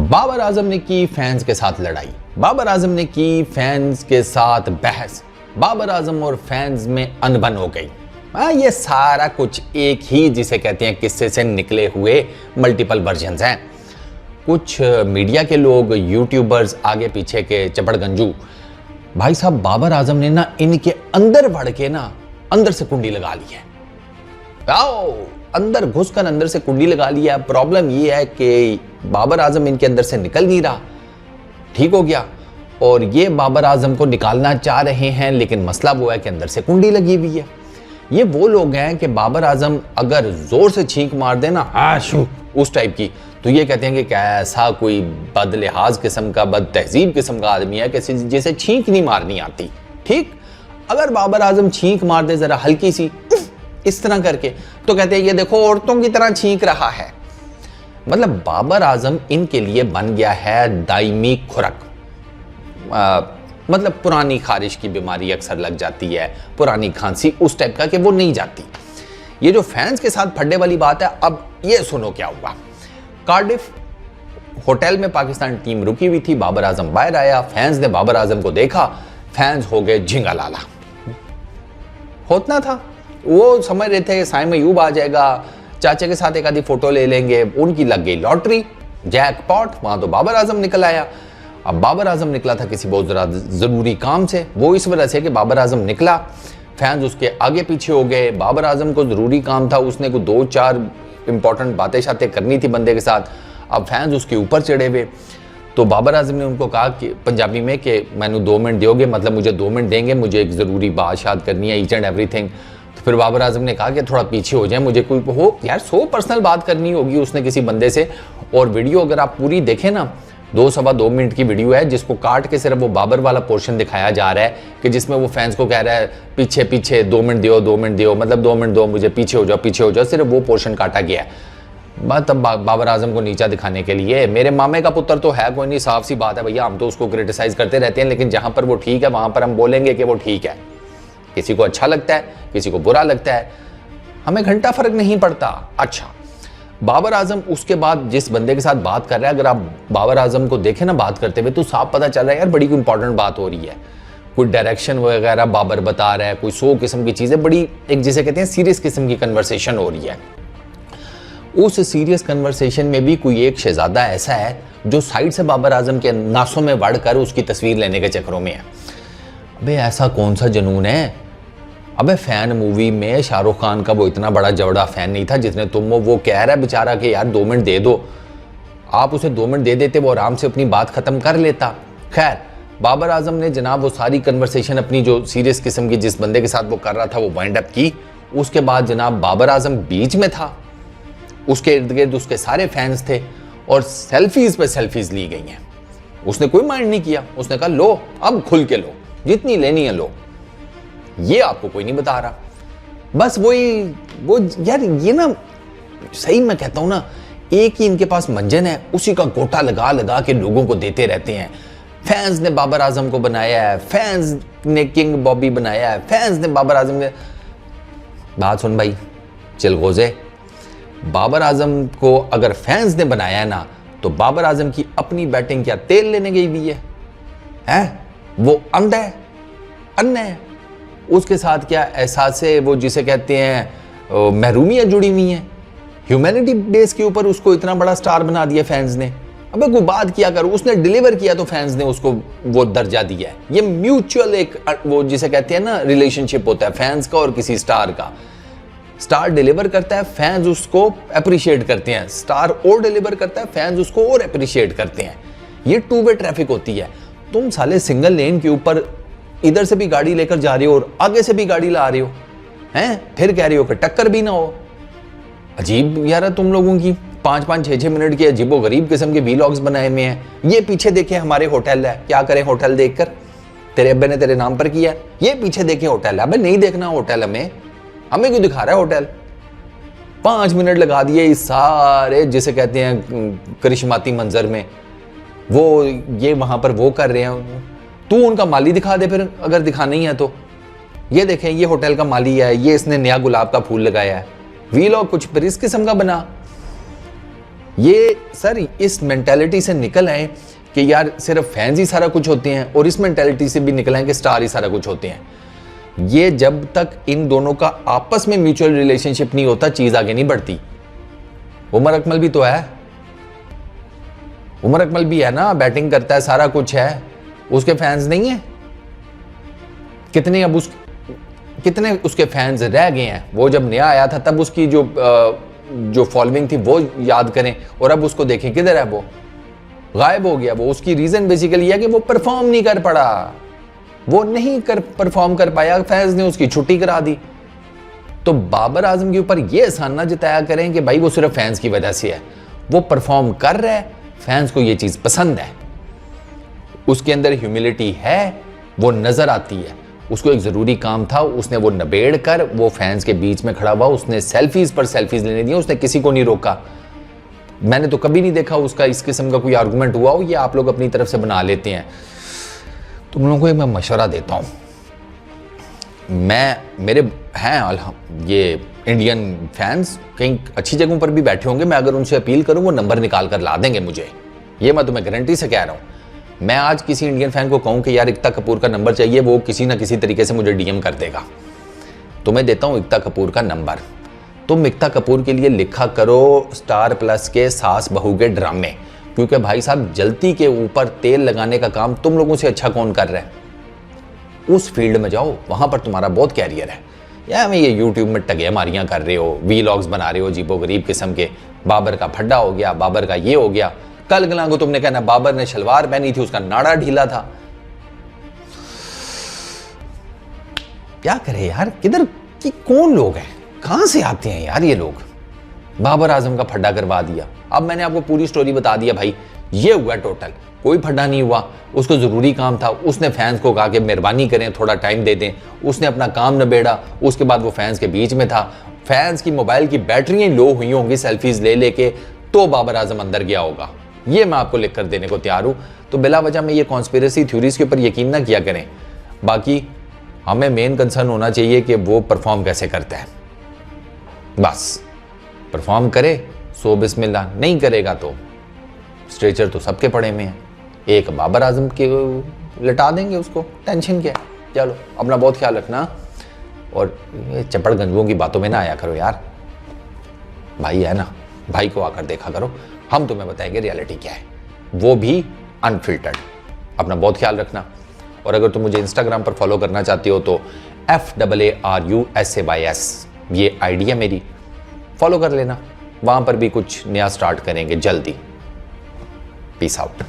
बाबर आजम ने की फैंस के साथ लड़ाई, बाबर आजम ने की फैंस के साथ बहस, बाबर आजम और फैंस में अनबन हो गई। ये सारा कुछ एक ही जिसे कहते हैं किस्से से निकले हुए मल्टीपल वर्जन्स हैं। कुछ मीडिया के लोग, यूट्यूबर्स, आगे पीछे के चपड़गंजू भाई साहब बाबर आजम ने ना इनके अंदर बढ़ के ना अंदर से कुंडी लगा ली है। आओ अंदर घुसकर अंदर से कुंडी लगा लिया। प्रॉब्लम ये है कि बाबर आजम इनके अंदर से निकल नहीं रहा, ठीक हो गया, और ये बाबर आजम को निकालना चाह रहे हैं, लेकिन मसला वो है कि अंदर से कुंडी लगी हुई है। ये वो लोग हैं कि बाबर आजम अगर जोर से छींक मार देना आशू उस टाइप की, तो ये कहते हैं कि कैसा कोई बदलिहाज किस्म का, बद तहजीब किस्म का आदमी है कि जिसे छींक नहीं मारनी आती। ठीक, अगर बाबर आजम छींक मार दे जरा हल्की सी इस तरह करके, तो कहते हैं ये देखो औरतों की तरह छींक रहा है। मतलब बाबर आजम इनके लिए बन गया है दायमी खुरक। मतलब पुरानी खारिश की बीमारी अक्सर लग जाती है, पुरानी खांसी उस टाइप का कि वो नहीं जाती। ये जो फैंस के साथ फड्डे वाली बात है, अब ये सुनो क्या हुआ। कार्डिफ होटल में पाकिस्तान टीम रुकी हुई थी, बाबर आजम बाहर आया, फैंस ने बाबर आजम को देखा, फैंस हो गए झिंगा लाला। होतना था, वो समझ रहे थे साइम अयूब आ जाएगा, चाचा के साथ एक आधी फोटो ले लेंगे, उनकी लग गई लॉटरी, जैकपॉट, वहां तो बाबर आजम निकल आया। अब बाबर आजम निकला था किसी बहुत जरूरी काम से, वो इस वजह से कि बाबर आजम निकला, फैंस उसके आगे पीछे हो गए। बाबर आजम को जरूरी काम था, उसने को 2-4 इंपॉर्टेंट बातें शातें करनी थी बंदे के साथ। अब फैंस उसके ऊपर चढ़े हुए, तो बाबर आजम ने उनको कहा कि पंजाबी में कि मैंने 2 मिनट दोगे, मतलब मुझे 2 मिनट देंगे, मुझे एक ज़रूरी बात शाद करनी है, ईच एंड एवरीथिंग। तो फिर बाबर आजम ने कहा कि थोड़ा पीछे हो जाए, मुझे कोई हो यार 100 पर्सनल बात करनी होगी उसने किसी बंदे से। और वीडियो अगर आप पूरी देखें ना, 2-2.25 मिनट की वीडियो है, जिसको काट के सिर्फ वो बाबर वाला पोर्शन दिखाया जा रहा है कि जिसमें वो फैंस को कह रहा है पीछे पीछे 2 मिनट दियो, 2 मिनट दियो, मतलब 2 मिनट दो मुझे, पीछे हो जाओ, सिर्फ वो पोर्शन काटा गया है। बात अब बाबर आजम को नीचा दिखाने के लिए। मेरे मामे का पुत्र तो है कोई नहीं, साफ सी बात है भैया, हम तो उसको क्रिटिसाइज करते रहते हैं, लेकिन जहां पर वो ठीक है वहां पर हम बोलेंगे कि वो ठीक है। किसी को अच्छा लगता है, किसी को बुरा लगता है, हमें घंटा फर्क नहीं पड़ता। अच्छा, बाबर आजम उसके बाद जिस बंदे के साथ बात कर रहा है, अगर आप बाबर आजम को देखें ना बात करते हुए, तो साफ पता चल रहा है यार बड़ी कोई इंपॉर्टेंट बात हो रही है, कोई डायरेक्शन वगैरह बाबर बता रहा है, कोई 100 किस्म की चीजें, बड़ी एक जिसे कहते हैं सीरियस किस्म की कन्वर्सेशन हो रही है। उस सीरियस कन्वर्सेशन में भी कोई एक शहजादा ऐसा है जो साइड से बाबर आजम के नासों में बढ़कर उसकी तस्वीर लेने के चक्करों में है। अबे ऐसा कौन सा जुनून है? अबे फैन मूवी में शाहरुख खान का वो इतना बड़ा जवड़ा फैन नहीं था जितने तुम हो। वो कह रहा है बेचारा कि यार 2 मिनट दे दो, आप उसे 2 मिनट दे देते, वो आराम से अपनी बात खत्म कर लेता। खैर, बाबर आजम ने जनाब वो सारी कन्वर्सेशन अपनी जो सीरियस किस्म की जिस बंदे के साथ वो कर रहा था वो वाइंड अप की। उसके बाद जनाब बाबर आजम बीच में था, उसके इर्द गिर्द उसके सारे फैंस थे और सेल्फीज पे सेल्फीज ली गई हैं। उसने कोई माइंड नहीं किया, उसने कहा लो अब खुल के लो, जितनी लेनी है लो, ये आपको कोई नहीं बता रहा। बस वो यार ये ना, सही मैं कहता हूं ना, एक ही इनके पास मंजन है, उसी का गोटा लगा लगा के लोगों को देते रहते हैं। फैंस ने बाबर आजम को बनाया है, फैंस ने किंग बॉबी बनाया है, फैंस ने बाबर आजम ने। बात सुन भाई चिलगोजे, बाबर आजम को अगर फैंस ने बनाया है ना, तो बाबर आजम की अपनी बैटिंग क्या तेल लेने गई हुई है? वो अंधा है, अन्य है, उसके साथ क्या एहसास है वो जिसे कहते हैं महरूमियां जुड़ी हुई हैं। ह्यूमैनिटी बेस के ऊपर उसको इतना बड़ा स्टार बना दिया फैंस ने। अबे कोई बात किया कर, उसने डिलीवर किया तो फैंस ने उसको वो दर्जा दिया है। ये म्यूचुअल एक वो जिसे कहते हैं ना रिलेशनशिप होता है फैंस का और किसी स्टार का। स्टार डिलीवर करता है, फैंस उसको अप्रिशिएट करते हैं, स्टार और डिलीवर करता है, फैंस उसको और अप्रिशिएट करते हैं। ये 2 वे ट्रैफिक होती है। तुम साले सिंगल लेन के ऊपर इधर से भी गाड़ी लेकर जा रहे हो और आगे से भी गाड़ी ला रहे हो, हैं? फिर कह रहे हो कि टक्कर भी ना हो। अजीब यार तुम लोगों की 5-5, 6-6 मिनट के अजीबो गरीब किस्म के वीलॉग्स बनाए हुए हैं। ये पीछे देखे हमारे होटल है, क्या करें होटल देखकर, तेरे अब्बे ने तेरे नाम पर किया। ये पीछे देखे होटल है, अबे नहीं देखना होटल, हमें क्यों दिखा रहा है होटल? 5 मिनट लगा दिए इस सारे जिसे कहते हैं करिश्माती मंजर में, वो ये वहां पर वो कर रहे हैं। तू उनका माली दिखा दे फिर, अगर दिखाना ही है तो। ये देखें ये होटल का माली है, ये इसने नया गुलाब का फूल लगाया है। वीलॉग कुछ पर इस किस्म का बना। ये सर इस मेंटालिटी से निकल आए कि यार सिर्फ फैंस ही सारा कुछ होते हैं, और इस मेंटालिटी से भी निकल आए कि स्टार ही सारा कुछ होते हैं। ये जब तक इन दोनों का आपस में म्यूचुअल रिलेशनशिप नहीं होता, चीज आगे नहीं बढ़ती। उमर अकमल भी तो है, उमर अकमल भी है ना, बैटिंग करता है, सारा कुछ है, उसके फैंस नहीं है? कितने उसके फैंस रह गए हैं? वो जब नया आया था तब उसकी जो फॉलोइंग थी वो याद करें, और अब उसको देखें किधर है, वो गायब हो गया। वो उसकी रीजन बेसिकली है कि वो परफॉर्म नहीं कर पड़ा, वो नहीं परफॉर्म कर पाया, फैंस ने उसकी छुट्टी करा दी। तो बाबर आजम के ऊपर ये एहसान ना जताया करें कि भाई वो सिर्फ फैंस की वजह से है। वो परफॉर्म कर रहा है, फैंस को ये चीज पसंद है, उसके अंदर ह्यूमिलिटी है, वो नजर आती है। उसको एक जरूरी काम था, उसने वो निबेड़ कर वो फैंस के बीच में खड़ा हुआ, उसने सेल्फीज पर सेल्फीज लेने दिए, उसने किसी को नहीं रोका। मैंने तो कभी नहीं देखा उसका इस किस्म का कोई आर्गुमेंट हुआ हो, ये आप लोग अपनी तरफ से बना लेते हैं। तुम लोगों को मैं मशवरा देता हूं, मेरे हैं ये इंडियन फैंस कहीं अच्छी जगहों पर भी बैठे होंगे, मैं अगर उनसे अपील करूं वो नंबर निकाल कर ला देंगे मुझे, ये मैं तुम्हें गारंटी से कह रहा हूं। मैं आज किसी इंडियन फैन को कहूं कि यार एकता कपूर का नंबर चाहिए, वो किसी ना किसी तरीके से मुझे डीएम कर देगा। तो मैं देता हूं एकता कपूर का नंबर, तुम एकता कपूर के लिए लिखा करो स्टार प्लस के सास बहू के ड्रामे, क्योंकि भाई साहब जलती के ऊपर तेल लगाने का काम तुम लोगों से अच्छा कौन कर रहा है? उस फील्ड में जाओ, वहां पर तुम्हारा बहुत कैरियर है। या मैं ये यूट्यूब में टगे मारियां कर रहे हो, वीलॉग्स बना रहे हो अजीबो गरीब किस्म के, बाबर का फड्डा हो गया, बाबर का ये हो गया। कल गला को तुमने कहना बाबर ने शलवार पहनी थी, उसका नाड़ा ढीला था। क्या करे यार, किधर की कौन लोग हैं, कहां से आते हैं यार ये लोग? बाबर आजम का फड्डा करवा दिया। अब मैंने आपको पूरी स्टोरी बता दिया भाई, ये हुआ टोटल, कोई फड्डा नहीं हुआ। उसको जरूरी काम था, उसने फैंस को कहा कि मेहरबानी करें थोड़ा टाइम दे दें, उसने अपना काम निबेड़ा। उसके बाद वो फैंस के बीच में था, फैंस की मोबाइल की बैटरियां लो हुई होंगी सेल्फीज ले लेके, तो बाबर आजम अंदर गया होगा। ये मैं आपको लिख कर देने को तैयार हूं। तो बिला वजह में ये कॉन्स्पिरेसी थ्योरीज के ऊपर यकीन ना किया करें। बाकी हमें मेन कंसर्न होना चाहिए कि वो परफॉर्म कैसे करता है, बस परफॉर्म करे सो बिस्मिल्लाह, नहीं करेगा तो स्ट्रेचर तो सबके पड़े में है। एक बाबर आजम के लटा देंगे उसको, टेंशन क्या है। चलो अपना बहुत ख्याल रखना, और चपड़ गंजों की बातों में ना आया करो यार, भाई है ना, भाई को आकर देखा करो, हम तुम्हें बताएंगे रियलिटी क्या है, वो भी अनफिल्टर्ड। अपना बहुत ख्याल रखना। और अगर तुम मुझे इंस्टाग्राम पर फॉलो करना चाहते हो तो FAARUSAYS ये आईडी है मेरी, फॉलो कर लेना। वहां पर भी कुछ नया स्टार्ट करेंगे जल्दी। Peace out.